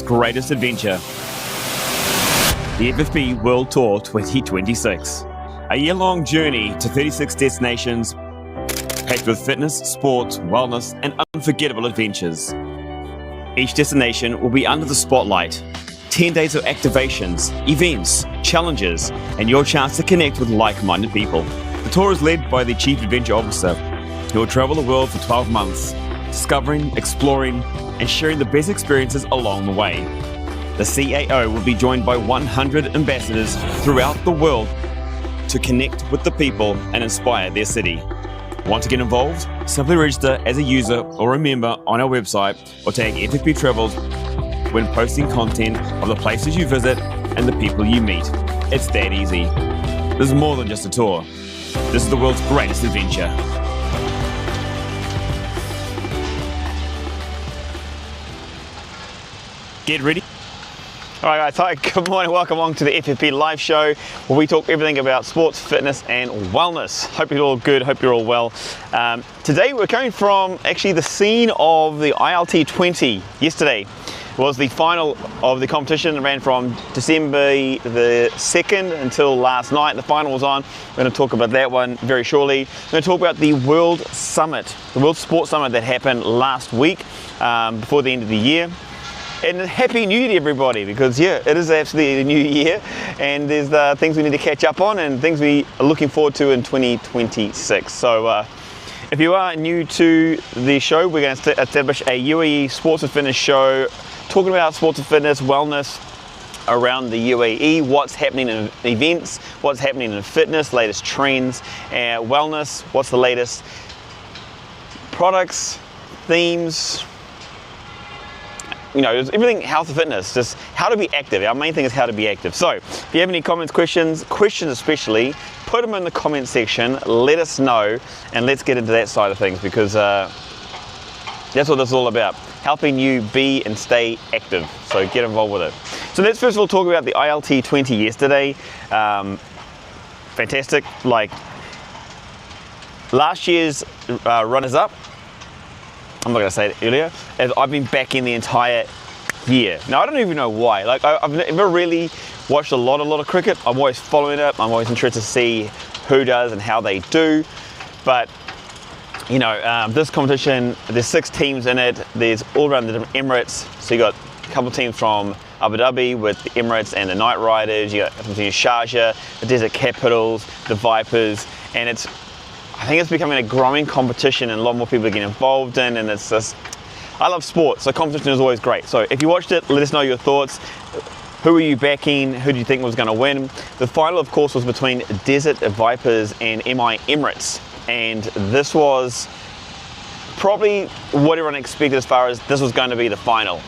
greatest adventure. The FFP World Tour 2026. A year-long journey to 36 destinations, packed with fitness, sports, wellness, and unforgettable adventures. Each destination will be under the spotlight. 10 days of activations, events, challenges, and your chance to connect with like-minded people. The tour is led by the Chief Adventure Officer, who will travel the world for 12 months, discovering, exploring, and sharing the best experiences along the way. The CAO will be joined by 100 ambassadors throughout the world to connect with the people and inspire their city. Want to get involved? Simply register as a user or a member on our website or tag FFP Travels when posting content of the places you visit and the people you meet. It's that easy. This is more than just a tour. This is the world's greatest adventure. Get ready. All right, guys. Hi, good morning. Welcome along to the FFP live show where we talk everything about sports, fitness, and wellness. Hope you're all good. Hope you're all well. Today we're coming from actually the scene of the ILT20. Yesterday was the final of the competition. It ran from December the 2nd until last night. The final was on. We're going to talk about that one very shortly. We're going to talk about the World Summit, the World Sports Summit that happened last week before the end of the year. And Happy New Year to everybody, because yeah, it is absolutely a new year and there's things we need to catch up on and things we are looking forward to in 2026. So if you are new to the show, we're going to establish a UAE sports and fitness show talking about sports and fitness, wellness around the UAE, what's happening in events, what's happening in fitness, latest trends, wellness, what's the latest products, themes, you know, everything health and fitness, just how to be active. Our main thing is how to be active. So if you have any comments, questions especially, put them in the comment section, let us know, and let's get into that side of things, because that's what this is all about, helping you be and stay active. So get involved with it. So let's first of all talk about the ILT20 yesterday. Fantastic. Like last year's runners-up, I'm not going to say it earlier, as I've been backing the entire year. Now, I don't even know why. Like, I've never really watched a lot of cricket. I'm always following it. I'm always interested to see who does and how they do. But, you know, this competition, there's 6 teams in it. There's all around the different Emirates. So you got a couple of teams from Abu Dhabi with the Emirates and the Night Riders. You got some teams Sharjah, the Desert Capitals, the Vipers, and I think it's becoming a growing competition and a lot more people are getting involved in, and it's just, I love sports, so competition is always great. So if you watched it, let us know your thoughts. Who are you backing? Who do you think was going to win? The final, of course, was between Desert Vipers and Emirates, and this was probably what everyone expected as far as this was going to be the final.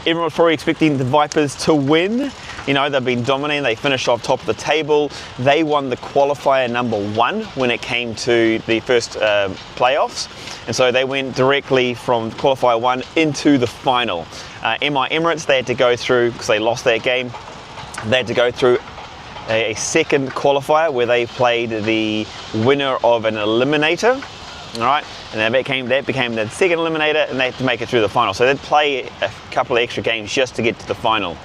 Everyone was probably expecting the Vipers to win. You know, they've been dominating. They finished off top of the table. They won the qualifier number 1 when it came to the first playoffs. And so they went directly from qualifier 1 into the final. Emirates, they had to go through, because they lost that game, they had to go through a second qualifier where they played the winner of an eliminator. All right, and that became the second eliminator, and they had to make it through the final. So they'd play a couple of extra games just to get to the final.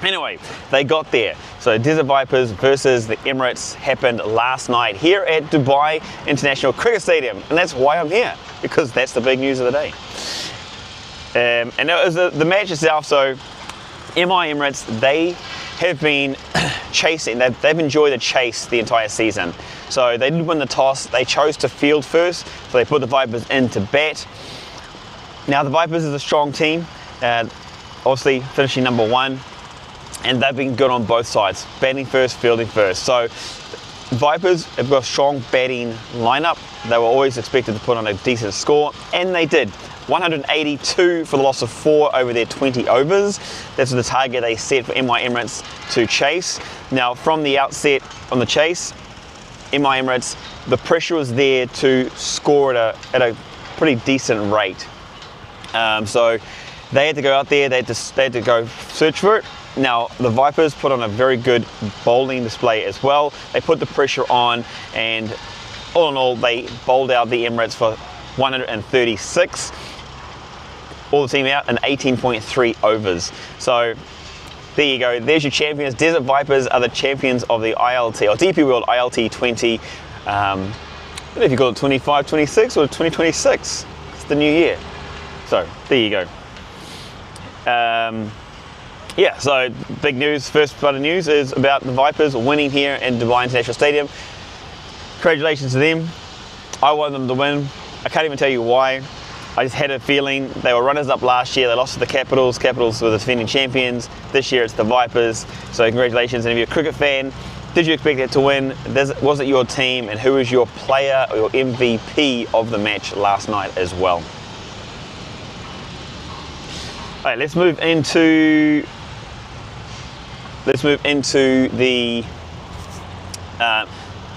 Anyway, they got there. So Desert Vipers versus the Emirates happened last night here at Dubai International Cricket Stadium, and that's why I'm here, because that's the big news of the day. And it was the match itself. So Emirates, they have been chasing. They've enjoyed the chase the entire season. So they did win the toss. They chose to field first, so they put the Vipers in to bat. Now the Vipers is a strong team, obviously finishing number 1. And they've been good on both sides, batting first, fielding first. So Vipers have got a strong batting lineup. They were always expected to put on a decent score, and they did. 182 for the loss of 4 over their 20 overs. That's the target they set for Emirates to chase. Now, from the outset on the chase, Emirates, the pressure was there to score at a pretty decent rate. So they had to go out there, they had to go search for it. Now, the Vipers put on a very good bowling display as well. They put the pressure on, and all in all, they bowled out the Emirates for 136. all the team out in 18.3 overs. So there you go. There's your champions. Desert Vipers are the champions of the ILT, or DP World ILT20. I don't know if you call it 25, 26 or 2026. It's the new year. So there you go. Yeah, so big news, first bit of news is about the Vipers winning here in Dubai International Stadium. Congratulations to them. I want them to win. I can't even tell you why. I just had a feeling. They were runners up last year. They lost to the Capitals. Capitals were the defending champions. This year it's the Vipers. So congratulations. And if you're a cricket fan, did you expect it to win? Was it your team? And who was your player or your MVP of the match last night as well? All right, let's move into the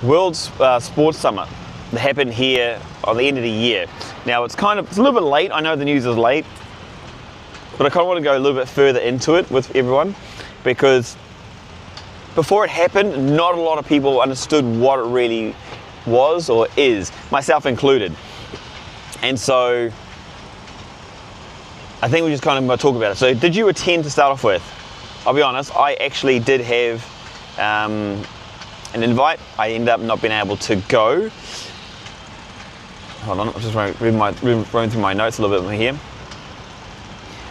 World Sports Summit that happened here on the end of the year. Now it's a little bit late. I know the news is late, but I kind of want to go a little bit further into it with everyone, because before it happened, not a lot of people understood what it really was or is, myself included. And so I think we just kind of going to talk about it. So did you attend to start off with? I'll be honest, I actually did have an invite. I ended up not being able to go. Hold on, I'm just running through my notes a little bit here.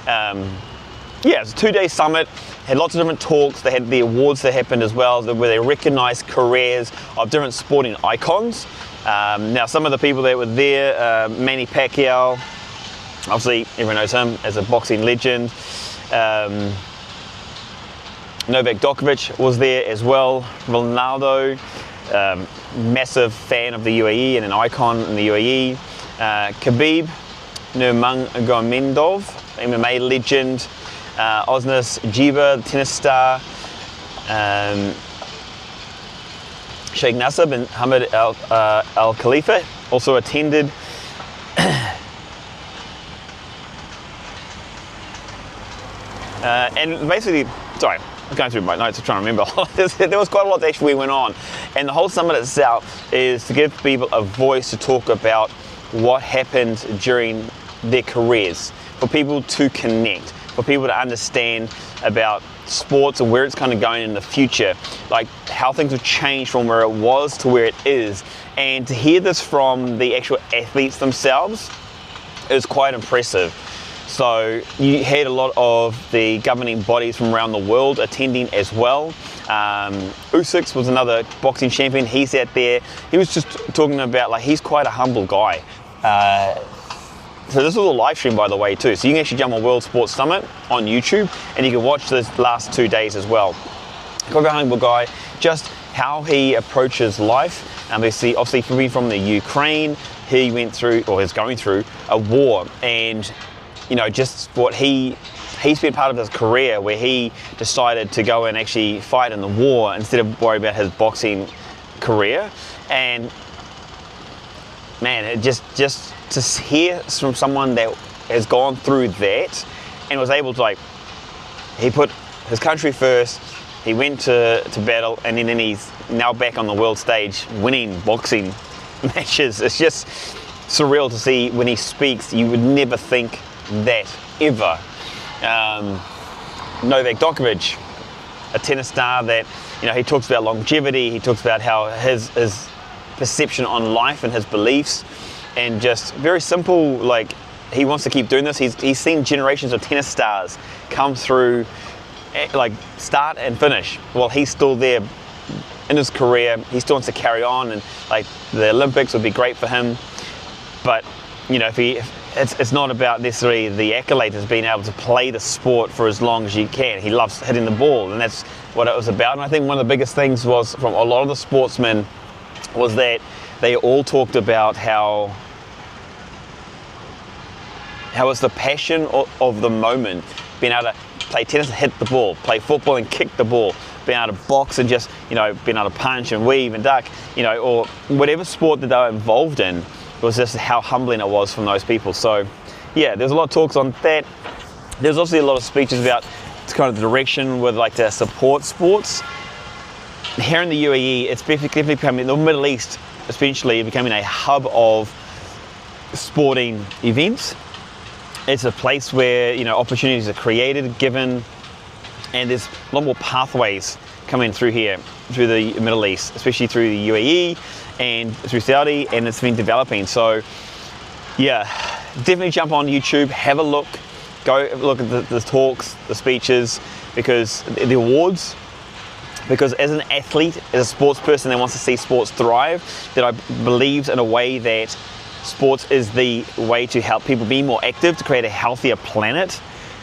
Yeah, it's a 2-day summit. Had lots of different talks. They had the awards that happened as well, where they recognised careers of different sporting icons. Now, some of the people that were there, Manny Pacquiao, obviously everyone knows him as a boxing legend. Novak Djokovic was there as well. Ronaldo, massive fan of the UAE and an icon in the UAE. Khabib Nurmagomedov, MMA legend. Osnas Jiba, tennis star. Sheikh Nasser bin Hamad Al Khalifa also attended. And basically, sorry, I'm going through my notes, I'm trying to remember. There was quite a lot that actually went on. And the whole summit itself is to give people a voice to talk about what happened during their careers, for people to connect, for people to understand about sports and where it's kind of going in the future, like how things have changed from where it was to where it is. And to hear this from the actual athletes themselves is quite impressive. So you had a lot of the governing bodies from around the world attending as well. Usyk was another boxing champion. He's out there. He was just talking about, like, he's quite a humble guy. So this was a live stream, by the way, too. So you can actually jump on World Sports Summit on YouTube, and you can watch this last 2 days as well. Quite a humble guy. Just how he approaches life. Obviously from the Ukraine, he went through, or is going through, a war, and you know, just what he's been part of his career, where he decided to go and actually fight in the war instead of worry about his boxing career. And man, it just to hear from someone that has gone through that and was able to, like, he put his country first, he went to battle, and then he's now back on the world stage winning boxing matches. It's just surreal to see when he speaks. You would never think that ever. Novak Djokovic, a tennis star that, you know, he talks about longevity, he talks about how his perception on life and his beliefs, and just very simple, like, he wants to keep doing this. He's seen generations of tennis stars come through, like, start and finish. Well, he's still there in his career. He still wants to carry on, and like the Olympics would be great for him. But you know, it's not about necessarily the accolades, it's being able to play the sport for as long as you can. He loves hitting the ball, and that's what it was about. And I think one of the biggest things was from a lot of the sportsmen was that they all talked about how it's the passion of the moment, being able to play tennis and hit the ball, play football and kick the ball, being able to box and just, you know, being able to punch and weave and duck, you know, or whatever sport that they were involved in. It was just how humbling it was from those people. So yeah, there's a lot of talks on that. There's also a lot of speeches about kind of the direction with, like, to support sports. Here in the UAE, it's definitely becoming, the Middle East especially, becoming a hub of sporting events. it's a place where, you know, opportunities are created, given, and there's a lot more pathways coming through here, through the Middle East, especially through the UAE and through Saudi, and it's been developing. So yeah, definitely jump on YouTube, have a look, go look at the talks, the speeches, because the awards, because as an athlete, as a sports person that wants to see sports thrive, that I believes in a way that sports is the way to help people be more active, to create a healthier planet.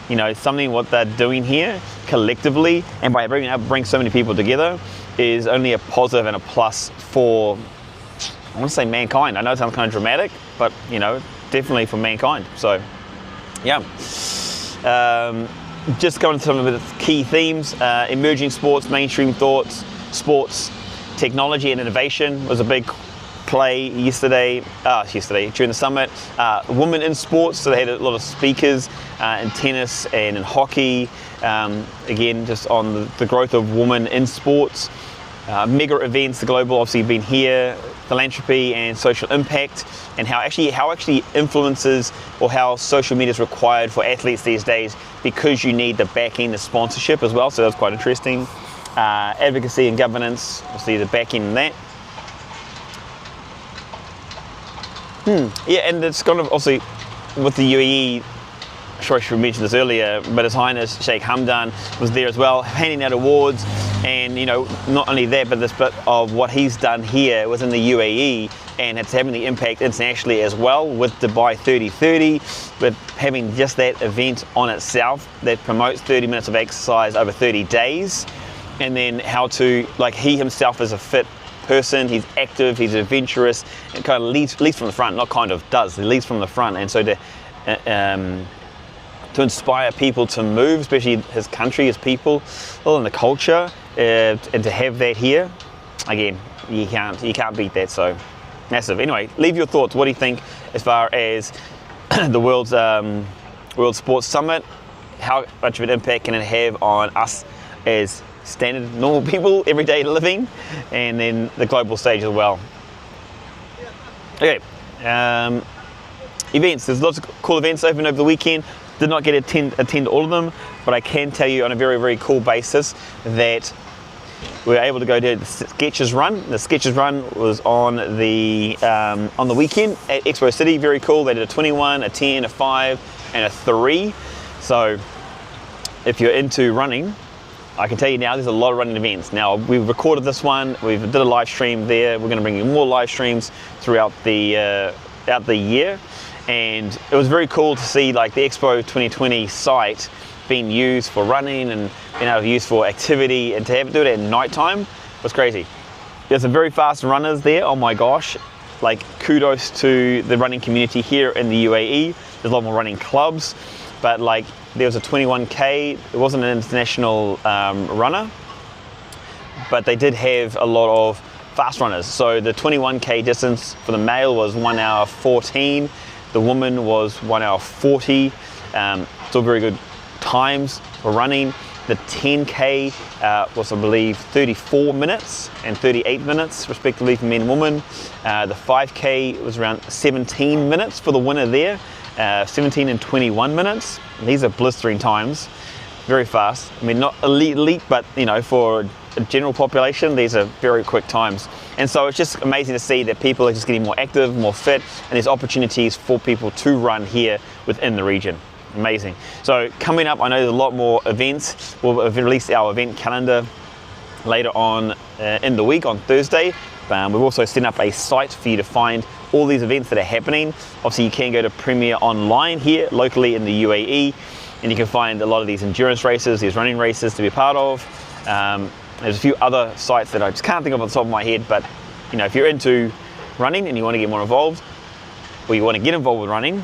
You know, something what they're doing here collectively, and by bring so many people together, is only a positive and a plus for, I want to say, mankind. I know it sounds kind of dramatic, but you know, definitely for mankind. So yeah, just going to some of the key themes. Emerging sports, mainstream thoughts, sports, technology and innovation was a big play yesterday during the summit. Women in sports, so they had a lot of speakers in tennis and in hockey, again just on the growth of women in sports. Mega events, the global, obviously been here, philanthropy and social impact, and how actually influences, or how social media is required for athletes these days, because you need the backing, the sponsorship as well. So that was quite interesting. Advocacy and governance, obviously the backing in that. Yeah, and it's kind of obviously with the UAE, I'm sure I should have mentioned this earlier, but His Highness Sheikh Hamdan was there as well, handing out awards, and you know, not only that, but this bit of what he's done here within the UAE, and it's having the impact internationally as well with Dubai 3030, with having just that event on itself that promotes 30 minutes of exercise over 30 days, and then how to, like, he himself is a fit person, he's active, he's adventurous, and kind of leads from the front, not kind of does, he leads from the front, and so to inspire people to move, especially his country, his people, and the culture, and to have that here, again, you can't beat that. So massive. Anyway, leave your thoughts. What do you think as far as the World Sports Summit? How much of an impact can it have on us as standard normal people, everyday living, and then the global stage as well? Okay, events. There's lots of cool events open over the weekend. Did not get to attend all of them, but I can tell you on a very, very cool basis that we were able to go to the Sketches Run. The Sketches Run was on the weekend at Expo City. Very cool. They did a 21, a 10, a 5, and a 3. So if you're into running, I can tell you now there's a lot of running events. Now, we've recorded this one, we did a live stream there. We're going to bring you more live streams throughout the year. And it was very cool to see, like, the Expo 2020 site being used for running and being able to use for activity, and to have it do it at night time was crazy. There's some very fast runners there, oh my gosh. Like, kudos to the running community here in the UAE. There's a lot more running clubs, but like, there was a 21K, it wasn't an international runner, but they did have a lot of fast runners. So the 21K distance for the male was 1 hour 14, the woman was 1 hour 40, still very good times for running. The 10K was, I believe, 34 minutes and 38 minutes respectively for men and women. The 5K was around 17 minutes for the winner there. 17 and 21 minutes. These are blistering times, very fast. I mean, not elite, but you know, for a general population, these are very quick times. And so it's just amazing to see that people are just getting more active, more fit, and there's opportunities for people to run here within the region. Amazing. So coming up, I know there's a lot more events. We'll release our event calendar later on in the week on Thursday. We've also set up a site for you to find all these events that are happening. Obviously, you can go to Premier Online here locally in the UAE, and you can find a lot of these endurance races, these running races to be a part of. There's a few other sites that I just can't think of on the top of my head, but you know, if you're into running and you want to get more involved, or you want to get involved with running,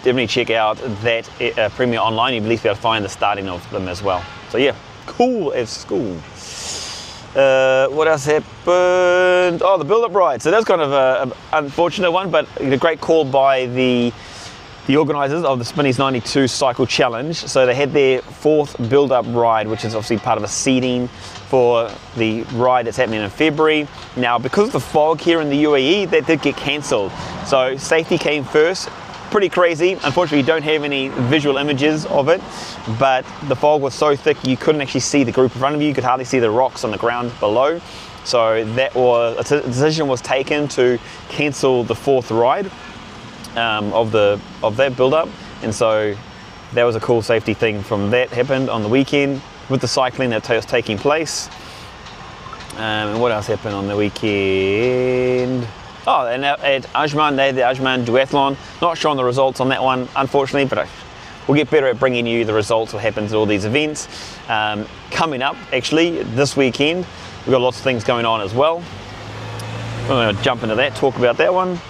definitely check out that Premier Online. You'll at least be able to find the starting of them as well. So yeah, cool as school. What else happened? Oh, the build-up ride. So that's kind of an unfortunate one, but a great call by the organisers of the Spinney's 92 Cycle Challenge. So they had their 4th build-up ride, which is obviously part of a seeding for the ride that's happening in February. Now, because of the fog here in the UAE, that did get cancelled. So safety came first, pretty crazy. Unfortunately, you don't have any visual images of it, but the fog was so thick you couldn't actually see the group in front of you. You could hardly see the rocks on the ground below. So that was a decision was taken to cancel the 4th ride of that build-up, and so that was a cool safety thing from that happened on the weekend with the cycling that was taking place. And what else happened on the weekend? Oh, and at Ajman, they had the Ajman Duathlon. Not sure on the results on that one, unfortunately, but we'll get better at bringing you the results of what happens at all these events. Coming up, actually, this weekend, we've got lots of things going on as well. I'm going to jump into that, talk about that one.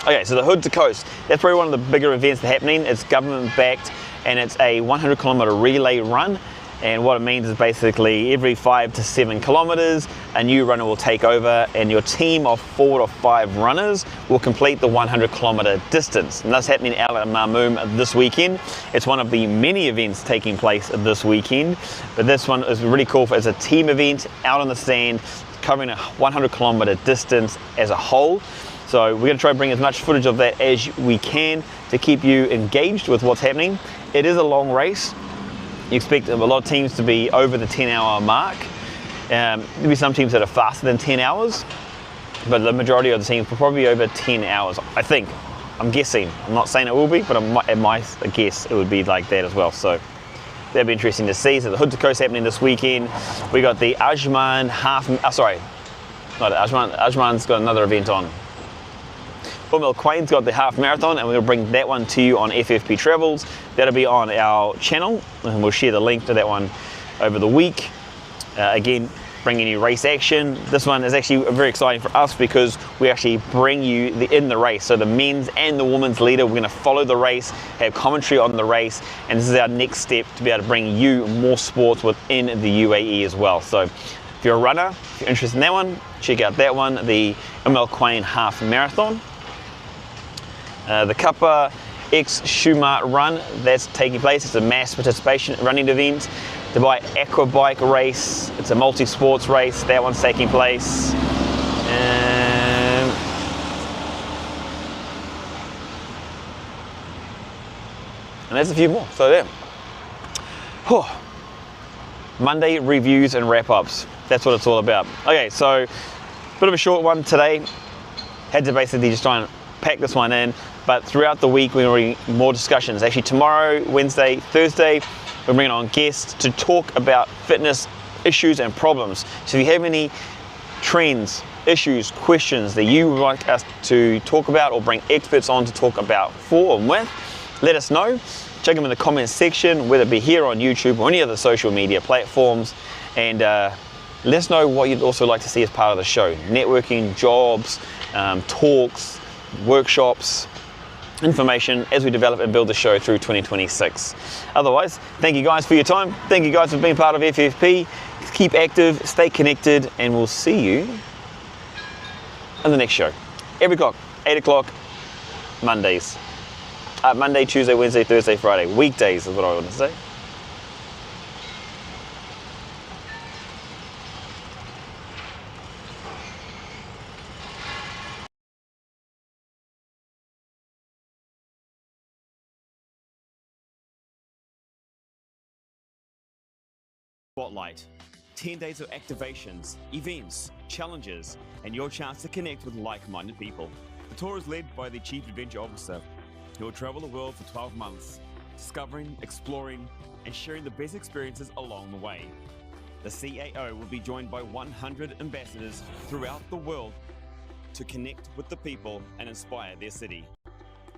Okay, so the Hood to Coast, that's probably one of the bigger events that's happening. It's government-backed, and it's a 100-kilometre relay run. And what it means is basically every 5 to 7 kilometers, a new runner will take over, and your team of 4 to 5 runners will complete the 100-kilometer distance. And that's happening out at Marmoom this weekend. It's one of the many events taking place this weekend, but this one is really cool. It's a team event out on the sand, covering a 100-kilometer distance as a whole. So we're going to try to bring as much footage of that as we can to keep you engaged with what's happening. It is a long race. You expect a lot of teams to be over the 10-hour mark. There'll be some teams that are faster than 10 hours, but the majority of the teams will probably be over 10 hours, I think. I'm guessing. I'm not saying it will be, but at my guess it would be like that as well. So that'll be interesting to see. So the Hood to Coast happening this weekend. We got the Ajman Ajman's got another event on. Quain's got the half marathon, and we'll bring that one to you on FFP Travels. That'll be on our channel, and we'll share the link to that one over the week. Again, bringing you race action. This one is actually very exciting for us because we actually bring you in the race. So the men's and the women's leader, we're going to follow the race, have commentary on the race, and this is our next step to be able to bring you more sports within the UAE as well. So if you're a runner, if you're interested in that one, check out that one, the Quain half marathon. The Kappa X Schumart run, that's taking place. It's a mass participation running event. The Aqua Bike race, it's a multi-sports race. That one's taking place. And there's a few more. So there. Monday reviews and wrap-ups. That's what it's all about. Okay, so bit of a short one today. Had to basically just try and pack this one in, but throughout the week we're going to bring more discussions. Actually tomorrow, Wednesday, Thursday, we're bringing on guests to talk about fitness issues and problems. So if you have any trends, issues, questions that you would like us to talk about or bring experts on to talk about for and with, let us know. Check them in the comments section, whether it be here on YouTube or any other social media platforms, and let us know what you'd also like to see as part of the show. Networking, jobs, talks, workshops, information as we develop and build the show through 2026. Otherwise, thank you guys for your time. Thank you guys for being part of FFP. Keep active, stay connected, and we'll see you in the next show. Every clock, 8 o'clock, Mondays. Monday, Tuesday, Wednesday, Thursday, Friday. Weekdays is what I want to say. Spotlight. 10 days of activations, events, challenges, and your chance to connect with like-minded people. The tour is led by the Chief Adventure Officer, who will travel the world for 12 months, discovering, exploring, and sharing the best experiences along the way. The CAO will be joined by 100 ambassadors throughout the world to connect with the people and inspire their city.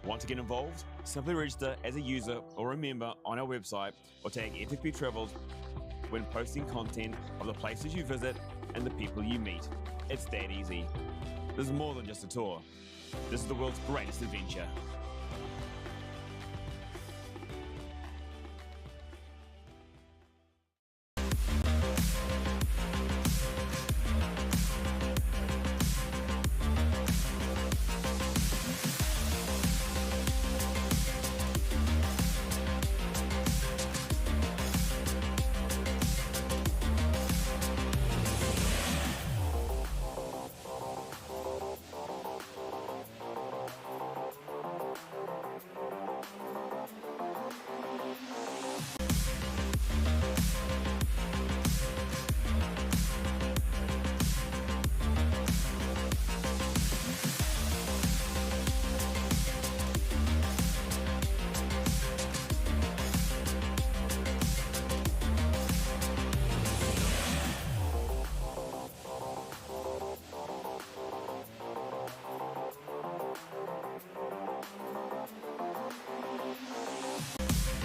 Want to get involved? Simply register as a user or a member on our website or tag FFP Travels when posting content of the places you visit and the people you meet. It's that easy. This is more than just a tour. This is the world's greatest adventure.